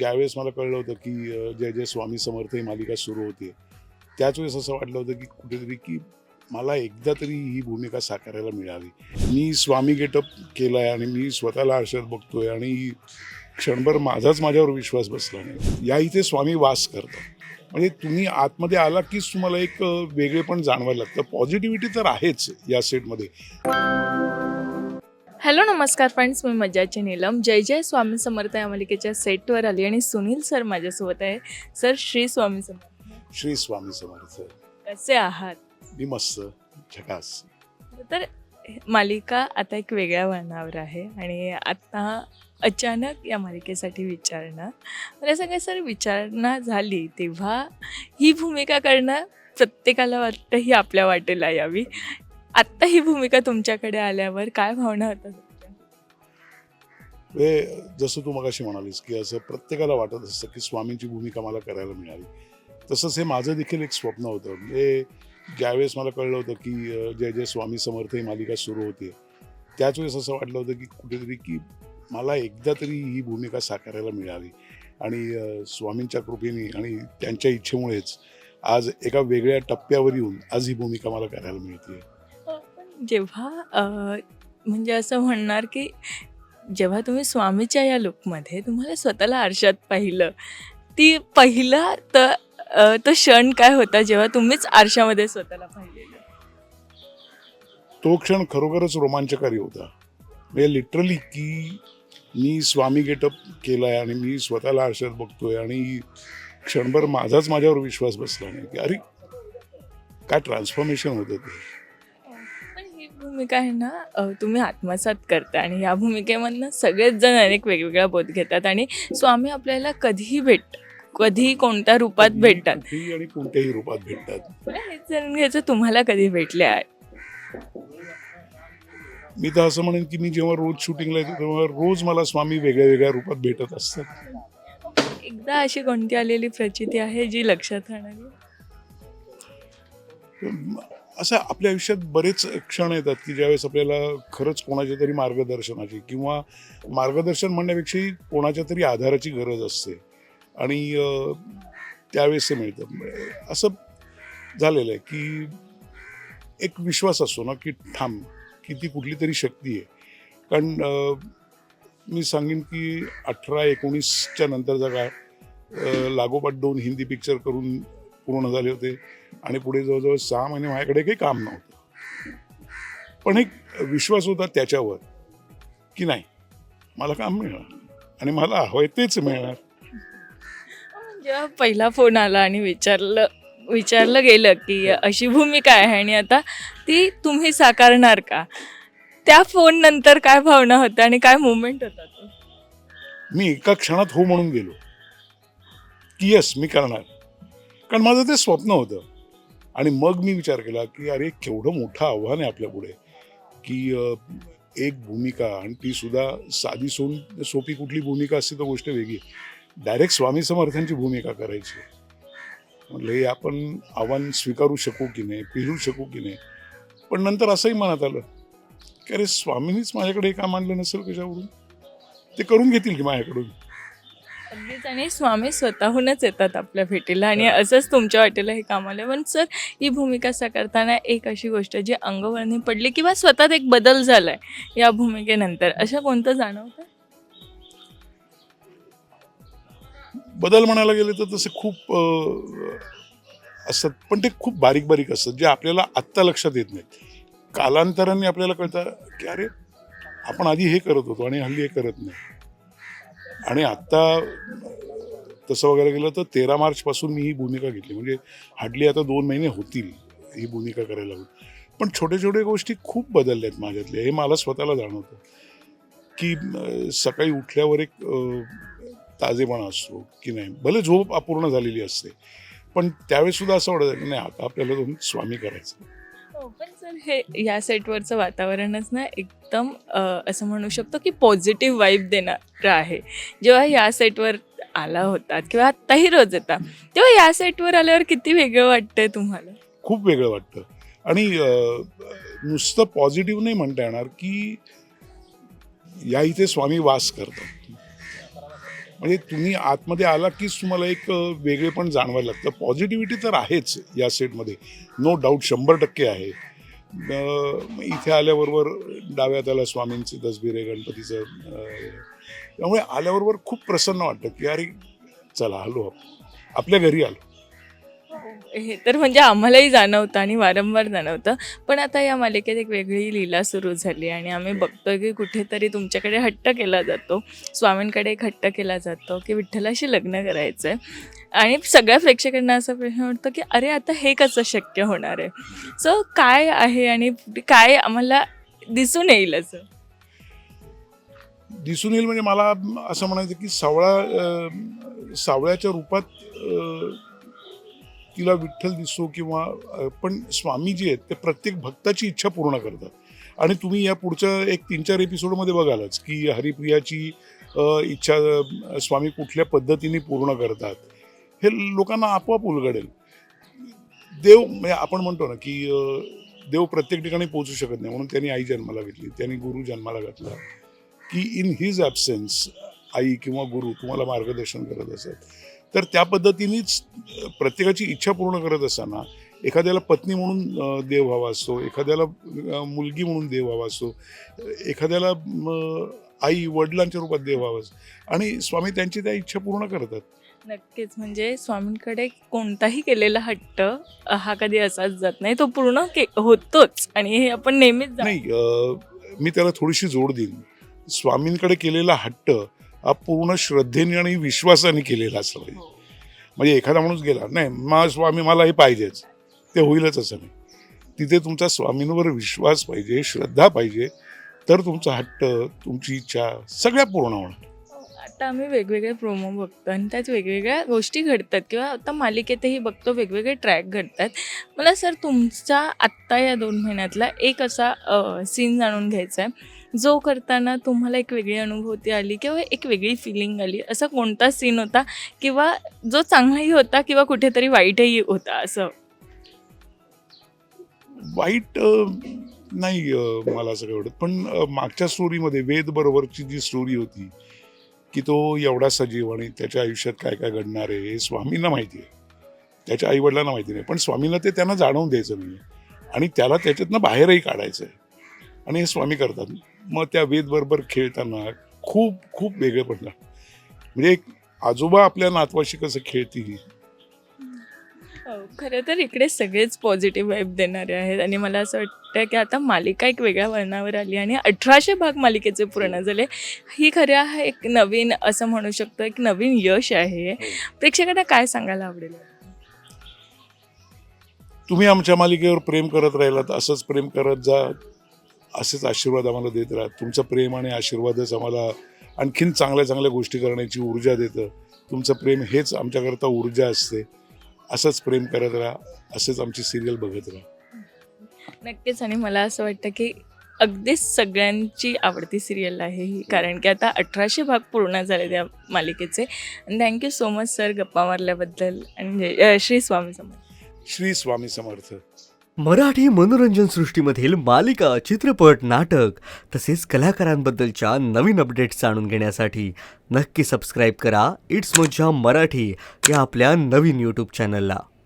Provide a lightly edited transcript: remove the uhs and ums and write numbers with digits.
ज्यावेळेस मला कळलं होतं की जय जय स्वामी समर्थ ही मालिका सुरू होते, त्याच वेळेस असं वाटलं होतं की कुठेतरी की मला एकदा तरी ही भूमिका साकारायला मिळावी. मी स्वामी गेटअप केलाय आणि मी स्वतःला आरशात बघतोय आणि क्षणभर माझ्यावर विश्वास बसला नाही. या इथे स्वामी वास करतात. म्हणजे तुम्ही आतमध्ये आला कीच तुम्हाला एक वेगळेपण जाणवायला लागतं. पॉझिटिव्हिटी तर आहेच या सेटमध्ये. हॅलो नमस्कार फ्रेंड्स, मी मज्जाची नीलम. जय जय स्वामी समर्थ या मालिकेच्या सेटवर आली आणि सुनील सर माझ्यासोबत आहे. सर, श्री स्वामी समर्थ. श्री स्वामी समर्थ. कसे आहात? मी मस्त, झकास. तर मालिका आता एक वेगळ्या वळणावर आहे आणि आता अचानक या मालिकेसाठी विचारणा मला सगळं सर विचारणा झाली तेव्हा ही भूमिका करणं प्रत्येकाला वाटतं ही आपल्या वाटेला यावी. आत्ता ही भूमिका तुमच्याकडे आल्यावर काय भावना होतात? जसं तू मगाशी म्हणालीस की असं प्रत्येकाला वाटत असतं की स्वामींची भूमिका मला करायला मिळाली. तसंच हे माझं देखील एक स्वप्न होतं. म्हणजे ज्यावेळेस मला कळलं होतं की जय जय स्वामी समर्थ ही मालिका सुरू होते, त्याच वेळेस असं वाटलं होतं की कुठेतरी की मला एकदा तरी ही भूमिका साकारायला मिळावी. आणि स्वामींच्या कृपेने आणि त्यांच्या इच्छेमुळेच आज एका वेगळ्या टप्प्यावर येऊन आज ही भूमिका मला करायला मिळते. पण जेव्हा म्हणजे असं म्हणणार की जेव्हा तुम्ही स्वामीच्या या लुकमध्ये तुम्हाला स्वतःला आरशात पाहिलं, ती पहिला तो क्षण काय होता जेव्हा तुम्हीच आरशामध्ये स्वतःला पाहिलेलं? तो क्षण खरोखरच रोमांचकारी होता. म्हणजे लिटरली की मी स्वामी गेटअप केलाय आणि मी स्वतःला आरशात बघतोय आणि क्षणभर माझ्यावर विश्वास बसला नाही की अरे काय ट्रान्सफॉर्मेशन होतं ते. पण ही भूमिका आहे ना, तुम्ही आत्मसात करता आणि या भूमिकेमधनं सगळेच जण अनेक वेगवेगळा बोध घेतात आणि स्वामी आपल्याला कधी कोणत्या रूपात भेटतात. कुठेही आणि कोणत्याही रूपात भेटतात. मला हेच जाणून घ्यायचं, तुम्हाला कधी भेटले आहे? मी तर असं म्हणेन की मी जेव्हा रोज शूटिंगला येतो तेव्हा रोज मला स्वामी वेगळ्या वेगळ्या रूपात भेटत असतात. एकदा अशी कोणती आलेली प्रचिती आहे जी लक्षात राहणारी? असं आपल्या आयुष्यात बरेच क्षण येतात की ज्यावेळेस आपल्याला खरंच कोणाच्या तरी मार्गदर्शनाची किंवा मार्गदर्शन म्हणण्यापेक्षाही कोणाच्या तरी आधाराची गरज असते आणि त्यावेळेस ते मिळतं. असं झालेलं आहे की एक विश्वास असतो ना की ठाम की ती कुठली तरी शक्ती आहे. कारण मी सांगेन की 18-19च्या नंतरचा काळ लागोपाठ 2 हिंदी पिक्चर करून पूर्ण झाले होते आणि पुढे जवळजवळ 6 महिने माझ्याकडे काही काम नव्हतं. पण एक विश्वास होता त्याच्यावर की नाही, मला काम मिळणार आणि मला हवंय तेच मिळणार. जेव्हा पहिला फोन आला आणि विचारलं गेलं की अशी भूमिका आहे आणि आता ती तुम्ही साकारणार का, त्या फोन नंतर काय भावना होत्या आणि काय मुवमेंट होता तो? मी एका क्षणात हो म्हणून गेलो की यस मी करणार. कारण माझं ते स्वप्न होतं. आणि मग मी विचार केला की अरे केवढं मोठं आव्हान आहे आपल्यापुढे की एक भूमिका आणि ती सुद्धा साधी सोपी कुठली भूमिका असते तर गोष्ट वेगळी. डायरेक्ट स्वामी समर्थांची भूमिका करायची. म्हटलं हे आपण आव्हान स्वीकारू शकू की नाही, पेलू शकू की नाही. पण नंतर असंही मनात आलं की अरे स्वामींनीच माझ्याकडे हे काम आणलं नसेल कशावरून, ते करून घेतील की माझ्याकडून. अगदीच, आणि स्वामी स्वतःहूनच येतात आपल्या भेटीला आणि असंच तुमच्या वाटेला हे काम आलं. पण सर, ही भूमिका साकारताना एक अशी गोष्ट जी अंगवळणी पडली किंवा स्वतःत एक बदल झालाय या भूमिकेनंतर, असं कोणतं जाणवतं? बदल म्हणायला गेले तर तसे खूप असतात, पण ते खूप बारीक बारीक असतात जे आपल्याला आत्ता लक्षात येत नाहीत. कालांतराने आपल्याला कळतं की अरे आपण आधी हे करत होतो आणि हल्ली हे करत नाही. आणि आत्ता तसं वगैरे गेलं तर 13 मार्चपासून मी ही भूमिका घेतली. म्हणजे हार्डली आता 2 महिने होतील ही भूमिका करायला लागून. पण छोट्या गोष्टी खूप बदलल्या आहेत माझ्यातल्या. हे मला स्वतःला जाणवतं की सकाळी उठल्यावर एक ताजेपणा असतो की नाही. भले झोप अपूर्ण झालेली असते, पण त्यावेळेस सुद्धा असं वाटतं की नाही आता आपल्याला दोन स्वामी करायचं. हो, पण सर, हे या सेटवरचं वातावरणच ना एकदम असं म्हणू शकतो की पॉझिटिव्ह वाईब देणारं आहे. जेव्हा या सेटवर आला होतात किंवा आत्ताही रोज येता, तेव्हा या सेटवर आल्यावर किती वेगळं वाटतंय तुम्हाला? खूप वेगळं वाटतं. आणि नुसतं पॉझिटिव्ह नाही म्हणता येणार की या इथे स्वामी वास करतात. म्हणजे तुम्ही आतमध्ये आला कीच तुम्हाला एक वेगळेपण जाणवायला लागतं. पॉझिटिव्हिटी तर आहेच या सेटमध्ये, नो डाऊट 100% आहे. इथे आल्याबरोबर डाव्या हाताला स्वामींची तसबीर आहे, गणपतीचं त्यामुळे आल्याबरोबर खूप प्रसन्न वाटतं की अरे चला आलो आपल्या घरी आलो. हे तर म्हणजे आम्हालाही जाणवतं आणि वारंवार जाणवतं. पण आता या मालिकेत एक वेगळी लीला सुरू झाली आणि आम्ही बघतोय की कुठेतरी तुमच्याकडे हट्ट केला जातो, स्वामींकडे एक हट्ट केला जातो की विठ्ठलाशी लग्न करायचं आहे. आणि सगळ्या प्रेक्षकांना असा प्रश्न वाटतो की अरे आता हे कसं शक्य होणार आहे. सो काय आहे आणि काय आम्हाला दिसून येईल असं? दिसून येईल म्हणजे मला असं म्हणायचं की सावळ्याच्या रूपात तिला विठ्ठल दिसतो किंवा पण स्वामी जी आहेत ते प्रत्येक भक्ताची इच्छा पूर्ण करतात. आणि तुम्ही या पुढच्या एक 3-4 एपिसोडमध्ये बघालच की हरिप्रियाची इच्छा स्वामी कुठल्या पद्धतीने पूर्ण करतात हे लोकांना आपोआप उलगडेल. देव म्हणजे आपण म्हणतो ना की देव प्रत्येक ठिकाणी पोहोचू शकत नाही, म्हणून त्यांनी आई जन्माला घेतली, त्यांनी गुरु जन्माला घातला की इन हिज ॲब्सेन्स आई किंवा गुरु तुम्हाला मार्गदर्शन करत असत. तर त्या पद्धतीनेच प्रत्येकाची इच्छा पूर्ण करत असताना एखाद्याला पत्नी म्हणून देव हवा असतो, एखाद्याला मुलगी म्हणून देव हवा असतो, एखाद्याला आई वडिलांच्या रूपात देव हवा असतो आणि स्वामी त्यांची त्या इच्छा पूर्ण करतात. नक्कीच. म्हणजे स्वामींकडे कोणताही केलेला हट्ट हा कधी असाच जात नाही, तो पूर्ण होतोच आणि हे आपण नेहमीच नाही, मी त्याला थोडीशी जोड देईन. स्वामींकडे केलेला हट्ट हा पूर्ण श्रद्धेने आणि विश्वासाने केलेला असला पाहिजे. म्हणजे एखादा माणूस गेला नाही स्वामी मला हे पाहिजेच, ते होईलच असं नाही. तिथे तुमचा स्वामींवर विश्वास पाहिजे, श्रद्धा पाहिजे, तर तुमचा हट्ट तुमची इच्छा सगळ्या पूर्ण होणार. आता आम्ही वेगवेगळे प्रोमो बघतो आणि त्यात वेगवेगळ्या गोष्टी घडतात किंवा आता मालिकेतही बघतो वेगवेगळे ट्रॅक घडतात. मला सर तुमचा आत्ता या 2 महिन्यातला एक असा सीन जाणून घ्यायचा आहे जो करताना तुम्हाला एक वेगळी अनुभूती आली किंवा एक वेगळी फिलिंग आली. असा कोणता सीन होता किंवा जो चांगलाही होता किंवा कुठेतरी वाईटही होता असं? वाईट नाही मला असं काय वाटत, पण मागच्या स्टोरीमध्ये वेद बरोबरची जी स्टोरी होती की तो एवढा सजीव आणि त्याच्या आयुष्यात काय काय घडणार आहे हे स्वामींना माहिती आहे, त्याच्या आईवडिलांना माहिती नाही, पण स्वामींना ते त्यांना जाणवून द्यायचं नाही आणि त्याला त्याच्यातनं बाहेरही काढायचं आहे आणि हे स्वामी करतात. मग त्या वेद बरोबर खेळताना खूप खूप वेगळे पडलं. म्हणजे एक आजोबा आपल्या नातवाशी कसं खेळतील. खरं तर इकडे सगळेच पॉझिटिव्ह वाईब देणारे आहेत आणि मला असं वाटतं की आता मालिका एक वेगळ्या वळणावर आली आणि 1800 भाग मालिकेचे पूर्ण झाले. ही खरं हा एक नवीन असं म्हणू शकतो, एक नवीन यश आहे. प्रेक्षकांना काय सांगायला आवडेल? तुम्ही आमच्या मालिकेवर प्रेम करत राहिलात, असंच प्रेम करत जा, असेच आशीर्वाद आम्हाला देत राहा. तुमचं प्रेम आणि आशीर्वादच आम्हाला आणखीन चांगल्या चांगल्या गोष्टी करण्याची ऊर्जा देतं. तुमचं प्रेम हेच आमच्याकरता ऊर्जा असते. असंच प्रेम करत राहा, असंच आमची सिरियल बघत राहा. नक्कीच. आणि मला असं वाटतं की अगदीच सगळ्यांची आवडती सिरियल आहे ही, कारण की आता 1800 भाग पूर्ण झाले त्या मालिकेचे. थँक्यू सो मच सर गप्पा मारल्याबद्दल. आणि श्री स्वामी समर्थ. श्री स्वामी समर्थ. मराठी मनोरंजन सृष्टीमधील मालिका, चित्रपट, नाटक तसेच कलाकारांबद्दलच्या नवीन अपडेट्स जाणून घेण्यासाठी नक्की सबस्क्राईब करा इट्स मज्जा मराठी या आपल्या नवीन यूट्यूब चॅनलला.